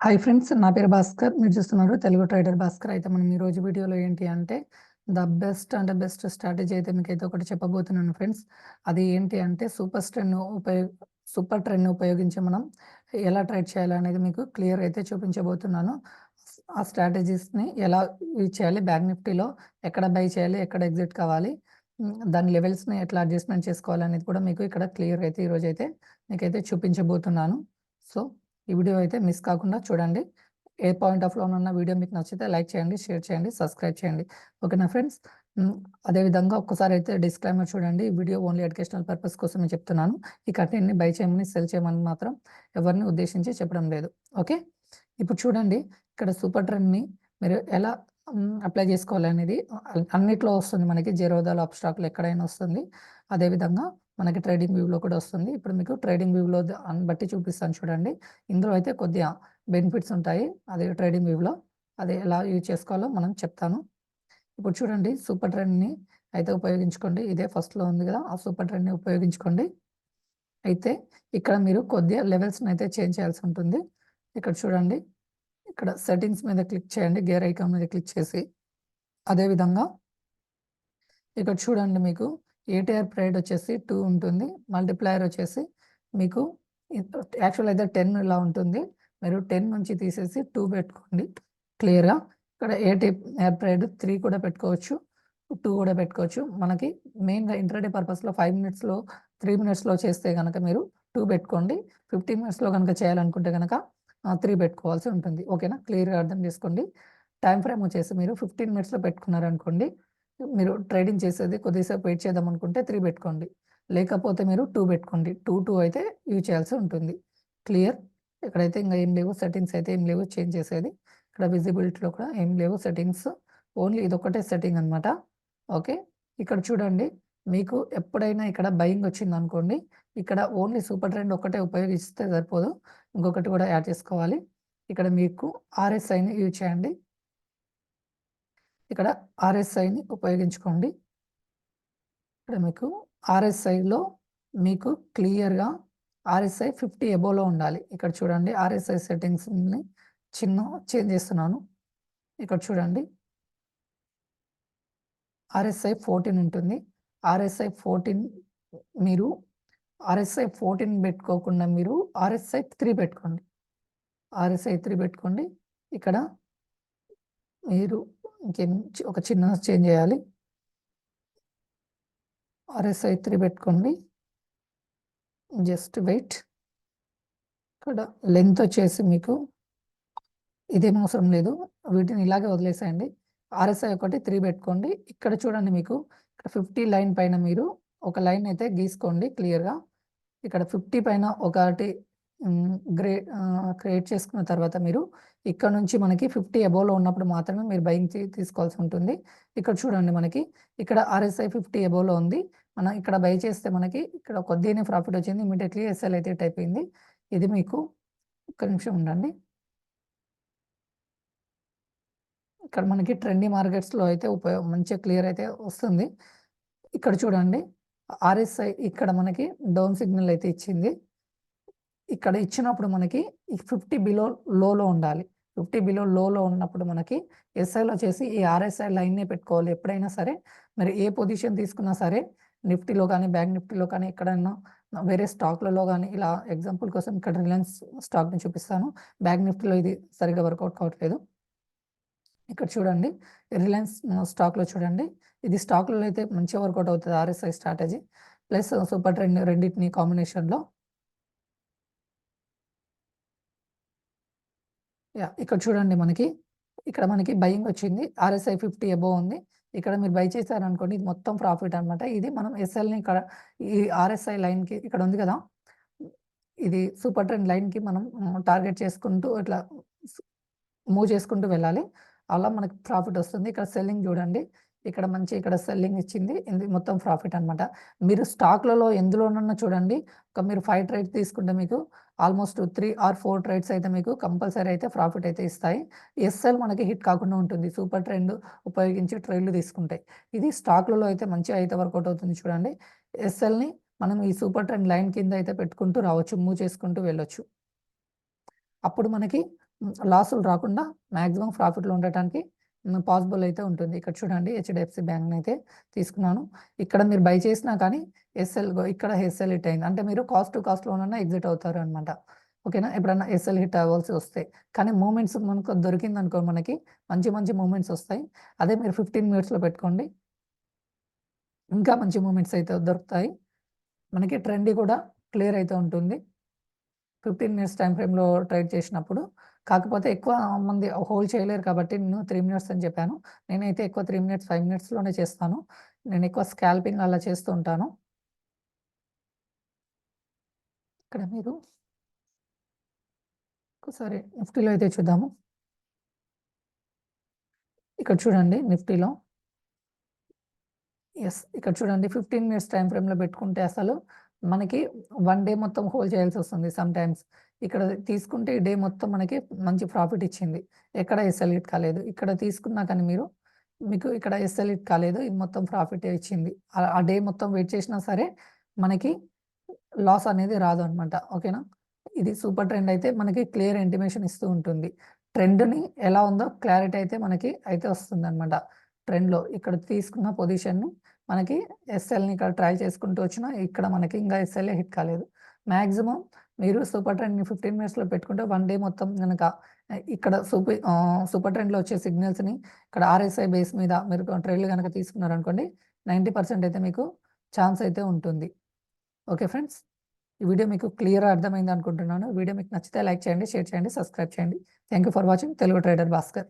Hi friends, నా పేరు భాస్కర్. మీరు చూస్తున్నారు తెలుగు ట్రేడర్ భాస్కర్. అయితే మనం ఈరోజు వీడియోలో ఏంటి అంటే బెస్ట్ స్ట్రాటజీ అయితే మీకైతే ఒకటి చెప్పబోతున్నాను ఫ్రెండ్స్. అది ఏంటి అంటే సూపర్ ట్రెండ్ని ఉపయోగించి మనం ఎలా ట్రేడ్ చేయాలనేది మీకు క్లియర్ అయితే చూపించబోతున్నాను. ఆ స్ట్రాటజీస్ని ఎలా యూజ్ చేయాలి, బ్యాంక్ నిఫ్టీలో ఎక్కడ బై చేయాలి, ఎక్కడ ఎగ్జిట్ కావాలి, దాని లెవెల్స్ని ఎట్లా అడ్జస్ట్మెంట్ చేసుకోవాలనేది కూడా మీకు ఇక్కడ క్లియర్ అయితే ఈరోజు అయితే మీకైతే చూపించబోతున్నాను. సో ఈ వీడియో అయితే మిస్ కాకుండా చూడండి. ఏ పాయింట్ ఆఫ్ వ్యూలో ఉన్న వీడియో మీకు నచ్చితే లైక్ చేయండి, షేర్ చేయండి, సబ్స్క్రైబ్ చేయండి. ఓకేనా ఫ్రెండ్స్? అదేవిధంగా ఒక్కసారి అయితే డిస్క్లైమర్ చూడండి. ఈ వీడియో ఓన్లీ ఎడ్యుకేషనల్ పర్పస్ కోసమే చెప్తున్నాను. ఈ కంటెంట్ని బై చేయమని, సెల్ చేయమని మాత్రం ఎవరిని ఉద్దేశించి చెప్పడం లేదు. ఓకే, ఇప్పుడు చూడండి, ఇక్కడ సూపర్ ట్రెండ్ని మీరు ఎలా అప్లై చేసుకోవాలనేది అన్నిట్లో వస్తుంది. మనకి జీరోదాలో అప్స్టాక్లో ఎక్కడైనా వస్తుంది. అదేవిధంగా మనకి ట్రేడింగ్ వ్యూలో కూడా వస్తుంది. ఇప్పుడు మీకు ట్రేడింగ్ వ్యూలో బట్టి చూపిస్తాను చూడండి. ఇందులో అయితే కొద్దిగా బెనిఫిట్స్ ఉంటాయి. అదే ట్రేడింగ్ వ్యూలో అది ఎలా యూజ్ చేసుకోవాలో మనం చెప్తాను. ఇప్పుడు చూడండి, సూపర్ ట్రెండ్ని అయితే ఉపయోగించుకోండి. ఇదే ఫస్ట్లో ఉంది కదా, ఆ సూపర్ ట్రెండ్ని ఉపయోగించుకోండి. అయితే ఇక్కడ మీరు కొద్దిగా లెవెల్స్ని అయితే చేంజ్ చేయాల్సి ఉంటుంది. ఇక్కడ చూడండి, ఇక్కడ సెట్టింగ్స్ మీద క్లిక్ చేయండి, గేర్ ఐకాన్ మీద క్లిక్ చేసి. అదేవిధంగా ఇక్కడ చూడండి, మీకు ఏటీఆర్ ప్రైడ్ వచ్చేసి 2 ఉంటుంది. మల్టిప్లయర్ వచ్చేసి మీకు యాక్చువల్ అయితే 10 ఇలా ఉంటుంది. మీరు 10 నుంచి తీసేసి 2 పెట్టుకోండి క్లియర్గా. ఇక్కడ ఏటీఆర్ ప్రైడ్ 3 కూడా పెట్టుకోవచ్చు, 2 కూడా పెట్టుకోవచ్చు. మనకి మెయిన్గా ఇంట్రాడే పర్పస్లో 5 మినిట్స్లో 3 మినిట్స్లో చేస్తే కనుక మీరు 2 పెట్టుకోండి. 15 మినిట్స్లో కనుక చేయాలనుకుంటే కనుక 3 పెట్టుకోవాల్సి ఉంటుంది. ఓకేనా? క్లియర్గా అర్థం చేసుకోండి. టైం ఫ్రేమ్ వచ్చేసి మీరు 15 మినిట్స్లో పెట్టుకున్నారనుకోండి, మీరు ట్రేడింగ్ చేసేది కొద్దిసేపు వెయిట్ చేద్దాం అనుకుంటే 3 పెట్టుకోండి. లేకపోతే మీరు 2 పెట్టుకోండి. 2 అయితే యూజ్ చేయాల్సి ఉంటుంది. క్లియర్? ఇక్కడైతే ఇంకా ఏం లేవు, సెట్టింగ్స్ అయితే ఏం లేవు చేంజ్ చేసేది. ఇక్కడ విజిబిలిటీలో కూడా ఏం లేవు సెట్టింగ్స్, ఓన్లీ ఇదొక్కటే సెట్టింగ్ అనమాట. ఓకే, ఇక్కడ చూడండి, మీకు ఎప్పుడైనా ఇక్కడ బయింగ్ వచ్చింది అనుకోండి, ఇక్కడ ఓన్లీ సూపర్ ట్రెండ్ ఒక్కటే ఉపయోగిస్తే సరిపోదు, ఇంకొకటి కూడా యాడ్ చేసుకోవాలి. ఇక్కడ మీకు ఆర్ఎస్ఐని యూజ్ చేయండి. ఇక్కడ ఆర్ఎస్ఐని ఉపయోగించుకోండి. ఇక్కడ మీకు ఆర్ఎస్ఐలో మీకు క్లియర్గా ఆర్ఎస్ఐ 50 ఎబోలో ఉండాలి. ఇక్కడ చూడండి, ఆర్ఎస్ఐ సెట్టింగ్స్ని చిన్న చేంజ్ చేస్తున్నాను. ఇక్కడ చూడండి, ఆర్ఎస్ఐ 14 ఉంటుంది. ఆర్ఎస్ఐ 14 మీరు ఆర్ఎస్ఐ 14 పెట్టుకోకుండా మీరు ఆర్ఎస్ఐ 3 పెట్టుకోండి. ఆర్ఎస్ఐ 3 పెట్టుకోండి. ఇక్కడ మీరు ఇంకేం ఒక చిన్న చేంజ్ చేయాలి. ఆర్ఎస్ఐ 3 పెట్టుకోండి. Just wait. ఇక్కడ లెంత్ వచ్చేసి మీకు ఇదేం అవసరం లేదు, వీటిని ఇలాగే వదిలేసేయండి. ఆర్ఎస్ఐ ఒకటి 3 పెట్టుకోండి. ఇక్కడ చూడండి, మీకు ఇక్కడ 50 లైన్ పైన మీరు ఒక లైన్ అయితే గీసుకోండి క్లియర్గా. ఇక్కడ 50 పైన ఒకటి క్రియేట్ చేసుకున్న తర్వాత మీరు ఇక్కడ నుంచి మనకి 50 అబోవ్లో ఉన్నప్పుడు మాత్రమే మీరు బయింగ్ తీసుకోవాల్సి ఉంటుంది. ఇక్కడ చూడండి, మనకి ఇక్కడ ఆర్ఎస్ఐ 50 అబోవ్లో ఉంది. మనం ఇక్కడ బై చేస్తే మనకి ఇక్కడ కొద్దిగానే ప్రాఫిట్ వచ్చింది. ఇమీడియట్లీ ఎస్ఎల్ అయితే హిట్ అయిపోయింది. ఇది మీకు ఒక్క నిమిషం ఉండండి. ఇక్కడ మనకి ట్రెండీ మార్కెట్స్లో అయితే మంచిగా క్లియర్ అయితే వస్తుంది. ఇక్కడ చూడండి, ఆర్ఎస్ఐ ఇక్కడ మనకి డౌన్ సిగ్నల్ అయితే ఇచ్చింది. ఇక్కడ ఇచ్చినప్పుడు మనకి 50 బిలో లోలో ఉండాలి. 50 బిలో లోలో ఉన్నప్పుడు మనకి ఎస్ఐలో చేసి ఈ ఆర్ఎస్ఐ లైన్నే పెట్టుకోవాలి ఎప్పుడైనా సరే. మరి ఏ పొజిషన్ తీసుకున్నా సరే, నిఫ్టీలో కానీ, బ్యాంక్ నిఫ్టీలో కానీ, ఎక్కడైనా వేరే స్టాక్లలో కానీ, ఇలా ఎగ్జాంపుల్ కోసం ఇక్కడ రిలయన్స్ స్టాక్ని చూపిస్తాను. బ్యాంక్ నిఫ్టీలో ఇది సరిగ్గా వర్కౌట్ కావట్లేదు. ఇక్కడ చూడండి, రిలయన్స్ స్టాక్లో చూడండి, ఇది స్టాక్లలో అయితే మంచిగా వర్కౌట్ అవుతుంది RSI strategy plus super trend రెండింటిని కాంబినేషన్లో. ఇక్కడ చూడండి, ఇక్కడ మనకి బయింగ్ వచ్చింది. ఆర్ఎస్ఐ 50 అబోవ్ ఉంది. ఇక్కడ మీరు బై చేశారనుకోండి, ఇది మొత్తం ప్రాఫిట్ అనమాట. ఇది మనం ఎస్ఎల్ని ఇక్కడ ఈ ఆర్ఎస్ఐ లైన్కి ఇక్కడ ఉంది కదా, ఇది సూపర్ ట్రెండ్ లైన్కి మనం టార్గెట్ చేసుకుంటూ ఇట్లా మూవ్ చేసుకుంటూ వెళ్ళాలి. అలా మనకి ప్రాఫిట్ వస్తుంది. ఇక్కడ సెల్లింగ్ చూడండి, ఇక్కడ సెల్లింగ్ ఇచ్చింది. ఇది మొత్తం ప్రాఫిట్ అనమాట. మీరు స్టాక్లలో ఎందులోనన్నా చూడండి, మీరు 5 ట్రేడ్స్ తీసుకుంటే మీకు ఆల్మోస్ట్ 3 or 4 ట్రేడ్స్ అయితే మీకు కంపల్సరీ అయితే ప్రాఫిట్ అయితే ఇస్తాయి. ఎస్ఎల్ మనకి హిట్ కాకుండా ఉంటుంది సూపర్ ట్రెండ్ ఉపయోగించి ట్రేడ్లు తీసుకుంటే. ఇది స్టాక్లలో అయితే మంచిగా అయితే వర్కౌట్ అవుతుంది చూడండి. ఎస్ఎల్ని మనం ఈ సూపర్ ట్రెండ్ లైన్ కింద అయితే పెట్టుకుంటూ రావచ్చు, మూవ్ చేసుకుంటూ వెళ్ళొచ్చు. అప్పుడు మనకి లాసులు రాకుండా మాక్సిమం ప్రాఫిట్‌లో ఉండటానికి పాసిబుల్ అయితే ఉంటుంది. ఇక్కడ చూడండి హెచ్‌డిఎఫ్‌సి బ్యాంక్‌నైతే తీసుకున్నాను. ఇక్కడ మీరు బై చేసినా కానీ ఇక్కడ ఎస్ఎల్ హిట్ అయింది. అంటే మీరు కాస్ట్ టు కాస్ట్‌లోనన్నా ఎగ్జిట్ అవుతారనమాట. ఓకేనా? ఎప్పుడన్నా ఎస్ఎల్ హిట్ అవ్వాల్సి వస్తే. కానీ మూవ్‌మెంట్స్ మనకు దొరికిందనుకో మనకి మంచి మంచి మూవ్‌మెంట్స్ వస్తాయి. అదే మీరు 15 మినిట్స్‌లో పెట్టుకోండి. ఇంకా మంచి మూవ్‌మెంట్స్ అయితే దొరుకుతాయి. మనకి ట్రెండ్ కూడా క్లియర్ అయితే ఉంటుంది. 15 మినిట్స్ టైమ్ ఫ్రేమ్‌లో ట్రేడ్ చేసినప్పుడు. కాకపోతే ఎక్కువ మంది హోల్డ్ చేయలేరు కాబట్టి నేను 3 మినిట్స్ అని చెప్పాను. నేనైతే ఎక్కువ 3 మినిట్స్, 5 మినిట్స్‌లోనే చేస్తాను. నేను ఎక్కువ స్కాల్పింగ్ అలా చేస్తూ ఉంటాను. ఇక్కడ మీరు ఒకసారి నిఫ్టీలో అయితే చూద్దాము. ఇక్కడ చూడండి నిఫ్టీలో ఇక్కడ చూడండి 15 మినిట్స్ టైమ్ ఫ్రేమ్‌లో పెట్టుకుంటే అసలు మనకి 1 డే మొత్తం హోల్డ్ చేయాల్సొస్తుంది సమ్‌టైమ్స్. ఇక్కడ తీసుకుంటే ఈ డే మొత్తం మనకి మంచి ప్రాఫిట్ ఇచ్చింది. ఎక్కడ ఎస్ఎల్ హిట్ కాలేదు. ఇక్కడ తీసుకున్నా కానీ మీకు ఇక్కడ ఎస్ఎల్ హిట్ కాలేదు. ఇది మొత్తం ప్రాఫిటే ఇచ్చింది. ఆ డే మొత్తం వెయిట్ చేసినా సరే మనకి లాస్ అనేది రాదు అనమాట. ఓకేనా? ఇది సూపర్ ట్రెండ్ అయితే మనకి క్లియర్ ఇంటిమేషన్ ఇస్తూ ఉంటుంది. ట్రెండ్‌ని ఎలా ఉందో క్లారిటీ అయితే మనకి అయితే వస్తుందనమాట. ట్రెండ్‌లో ఇక్కడ తీసుకున్న పొజిషన్‌ని మనకి ఎస్ఎల్‌ని ఇక్కడ ట్రై చేసుకుంటూ వచ్చినా ఇక్కడ మనకి ఇంకా ఎస్ఎల్ఏ హిట్ కాలేదు. మాక్సిమం మీరు సూపర్ ట్రెండ్‌ని 15 మినిట్స్‌లో పెట్టుకుంటే 1 డే మొత్తం గనక ఇక్కడ సూపర్ ట్రెండ్‌లో వచ్చే సిగ్నల్స్‌ని ఇక్కడ ఆర్ఎస్ఐ బేస్ మీద మీరు ట్రేడ్‌లు గనక తీసుకున్నారనుకోండి 90% అయితే మీకు ఛాన్స్ అయితే ఉంటుంది. Okay friends. ఈ వీడియో మీకు క్లియర్‌గా అర్థమైంది అనుకుంటున్నాను. వీడియో మీకు నచ్చితే లైక్ చేయండి, షేర్ చేయండి, సబ్స్క్రైబ్ చేయండి. Thank you for watching Telugu trader Bhaskar.